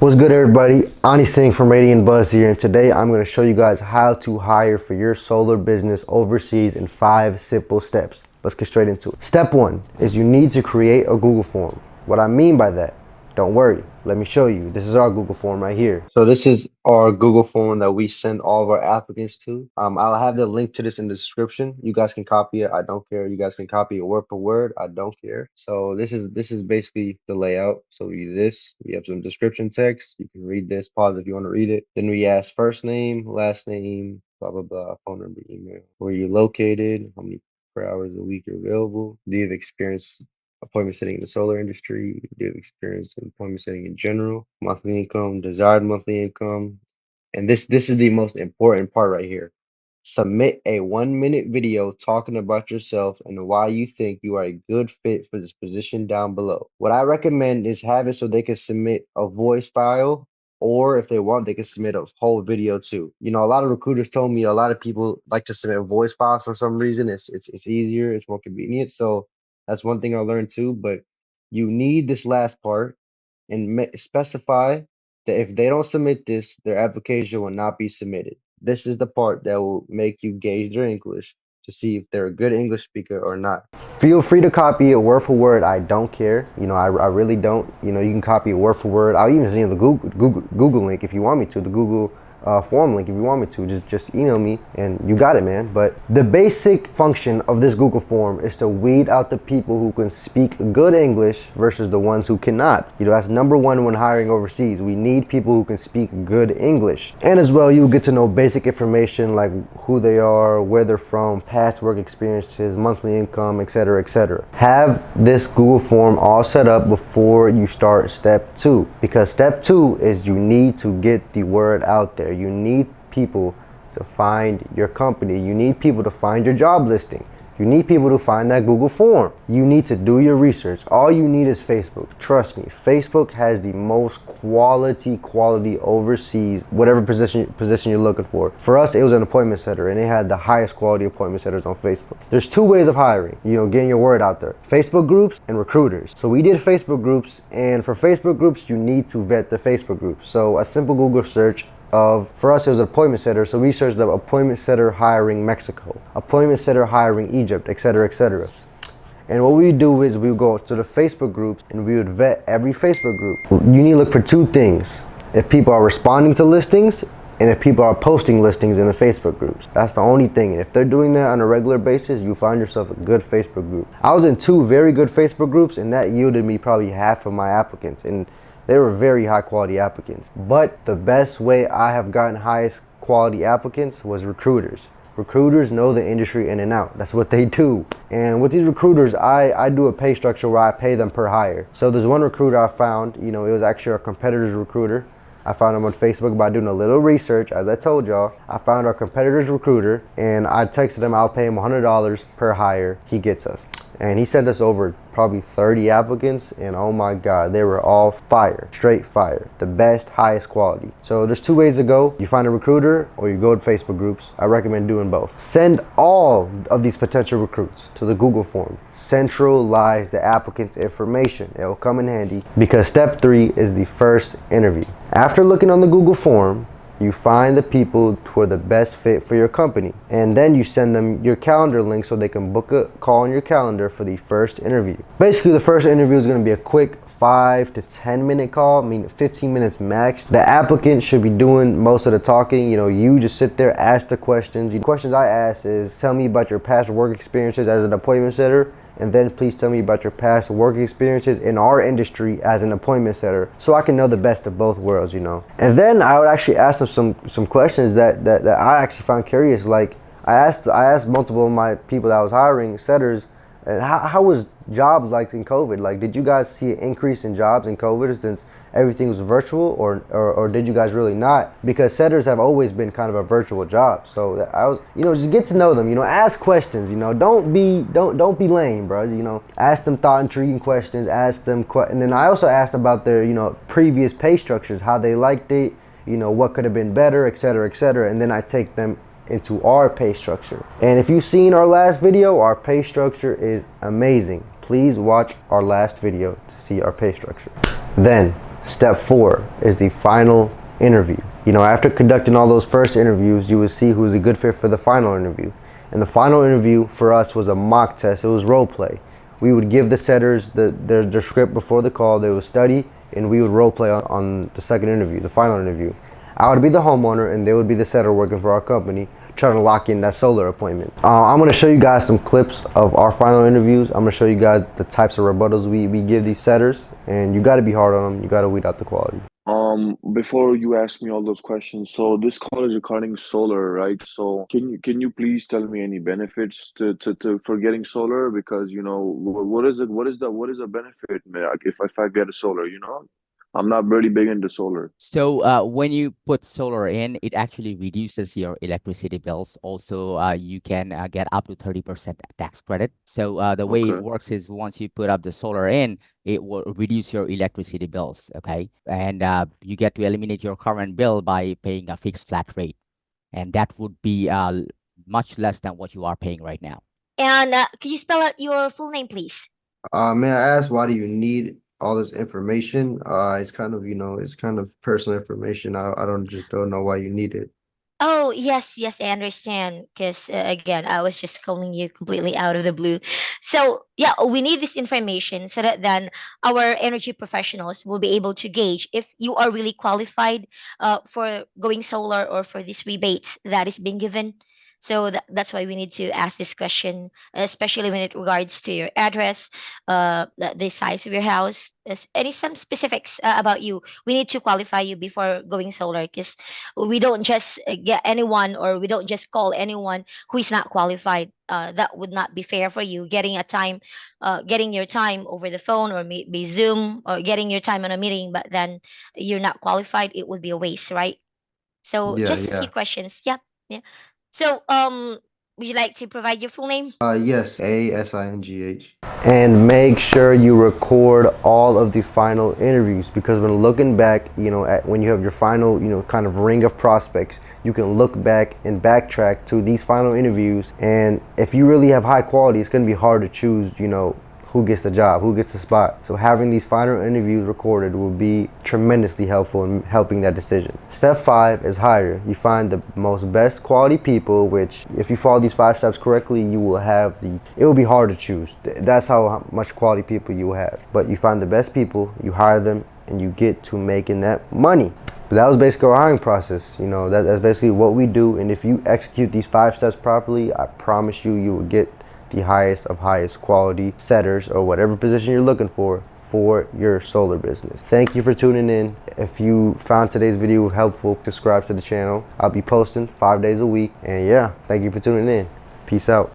What's good, everybody? Ani Singh from Radiant Buzz here, and today I'm going to show you guys how to hire for your solar business overseas in 5 simple steps. Let's get straight into it. Step 1 is you need to create a Google form. What I mean by that, don't worry, let me show you. This is our Google form right here. So this is our Google form that we send all of our applicants to. I'll have the link to this in the description. You guys can copy it. I don't care. You guys can copy it word for word. I don't care. So this is basically the layout. So we have some description text. You can read this, pause if you want to read it. Then we ask first name, last name, blah blah blah, phone number, email, where you're located, how many per hours a week you're available, do you have experience appointment setting in the solar industry, do you have experience in appointment setting in general, monthly income, desired monthly income, and this is the most important part right here. Submit a 1-minute video talking about yourself and why you think you are a good fit for this position down below. What I recommend is have it so they can submit a voice file, or if they want, they can submit a whole video too. You know, a lot of recruiters told me a lot of people like to submit voice files for some reason. It's easier, it's more convenient. So that's one thing I learned too. But you need this last part and specify that if they don't submit this, their application will not be submitted. This is the part that will make you gauge their English to see if they're a good English speaker or not. Feel free to copy it word for word. I don't care. You know, I really don't. You know, you can copy it word for word. I'll even send you the Google link if you want me to, the Google form link if you want me to. Just email me and you got it, man. But the basic function of this Google form is to weed out the people who can speak good English versus the ones who cannot. You know, that's number one when hiring overseas. We need people who can speak good English. And as well, you get to know basic information like who they are, where they're from, past work experiences, monthly income, etc., etc. Have this Google form all set up before you start step 2, because step 2 is you need to get the word out there. You need people to find your company. You need people to find your job listing. You need people to find that Google form. You need to do your research. All you need is Facebook. Trust me, Facebook has the most quality overseas, whatever position you're looking for. For us, it was an appointment setter, and it had the highest quality appointment setters on Facebook. There's 2 ways of hiring, you know, getting your word out there: Facebook groups and recruiters. So we did Facebook groups, and for Facebook groups, you need to vet the Facebook groups. So a simple Google search for us, it was an appointment setter, so we searched up appointment setter hiring Mexico, appointment setter hiring Egypt, etc., etc. And what we do is we would go to the Facebook groups and we would vet every Facebook group. You need to look for 2 things: if people are responding to listings and if people are posting listings in the Facebook groups. That's the only thing. And if they're doing that on a regular basis, you find yourself a good Facebook group. I was in 2 very good Facebook groups, and that yielded me probably half of my applicants. And they were very high quality applicants. But the best way I have gotten highest quality applicants was recruiters. Recruiters know the industry in and out. That's what they do. And with these recruiters, I do a pay structure where I pay them per hire. So there's one recruiter I found, you know, it was actually our competitor's recruiter. I found him on Facebook by doing a little research. As I told y'all, I found our competitor's recruiter and I texted him, I'll pay him $100 per hire he gets us. And he sent us over probably 30 applicants, and oh my God, they were all fire, straight fire, the best, highest quality. So there's 2 ways to go. You find a recruiter or you go to Facebook groups. I recommend doing both. Send all of these potential recruits to the Google form. Centralize the applicant's information. It will come in handy because step 3 is the first interview. After looking on the Google form, you find the people who are the best fit for your company, and then you send them your calendar link so they can book a call on your calendar for the first interview. Basically, the first interview is going to be a quick 5 to 10 minute call, I mean 15 minutes max. The applicant should be doing most of the talking. You know, you just sit there, ask the questions. The questions I ask is, tell me about your past work experiences as an appointment setter, and then please tell me about your past work experiences in our industry as an appointment setter, so I can know the best of both worlds, you know. And then I would actually ask them some questions that I actually found curious. Like I asked multiple of my people that I was hiring, setters, how was jobs like in COVID? Like, did you guys see an increase in jobs in COVID since everything was virtual, or did you guys really not? Because setters have always been kind of a virtual job. So I was, you know, just get to know them, you know, ask questions, you know, don't be lame, bro. You know, ask them thought intriguing questions, ask them and then I also asked about their, you know, previous pay structures, how they liked it, you know, what could have been better, etc., etc. And then I take them into our pay structure. And if you've seen our last video, our pay structure is amazing. Please watch our last video to see our pay structure. Then Step 4 is the final interview. You know, after conducting all those first interviews, you would see who's a good fit for the final interview. And the final interview for us was a mock test. It was role play. We would give the setters their script before the call. They would study, and we would role play on the second interview, the final interview. I would be the homeowner, and they would be the setter working for our company, trying to lock in that solar appointment. I'm going to show you guys some clips of our final interviews. I'm going to show you guys the types of rebuttals we give these setters, and you got to be hard on them. You got to weed out the quality. Before you ask me all those questions, so this call is regarding solar, right? So can you please tell me any benefits to for getting solar? Because what is it? What is the benefit, man? Like, if I get a solar, I'm not really big into solar. So when you put solar in, it actually reduces your electricity bills. Also, you can get up to 30% tax credit. So the way it Okay. works is once you put up the solar in, it will reduce your electricity bills. Okay. And you get to eliminate your current bill by paying a fixed flat rate. And that would be much less than what you are paying right now. And can you spell out your full name, please? May I ask, why do you need all this information? It's kind of, it's kind of personal information. I don't know why you need it. Oh, yes, yes, I understand. Because again, I was just calling you completely out of the blue. So, yeah, we need this information so that then our energy professionals will be able to gauge if you are really qualified for going solar or for this rebate that is being given. So that's why we need to ask this question, especially when it regards to your address, the size of your house, any some specifics about you. We need to qualify you before going solar, because we don't just get anyone, or we don't just call anyone who is not qualified. That would not be fair for you, getting your time over the phone, or maybe Zoom, or getting your time on a meeting, but then you're not qualified. It would be a waste, right? So Yeah, just a few yeah. questions. Yeah, yeah. So would you like to provide your full name? Yes, ASINGH. And make sure you record all of the final interviews, because when looking back, at when you have your final, kind of ring of prospects, you can look back and backtrack to these final interviews. And if you really have high quality, it's going to be hard to choose, who gets the job, who gets the spot. So having these final interviews recorded will be tremendously helpful in helping that decision. Step 5 is hire. You find the most best quality people, which if you follow these 5 steps correctly, it will be hard to choose. That's how much quality people you have. But you find the best people, you hire them, and you get to making that money. But that was basically our hiring process. That's basically what we do. And if you execute these 5 steps properly, I promise you, you will get the highest of highest quality setters, or whatever position you're looking for your solar business. Thank you for tuning in. If you found today's video helpful, subscribe to the channel. I'll be posting 5 days a week. And yeah, thank you for tuning in. Peace out.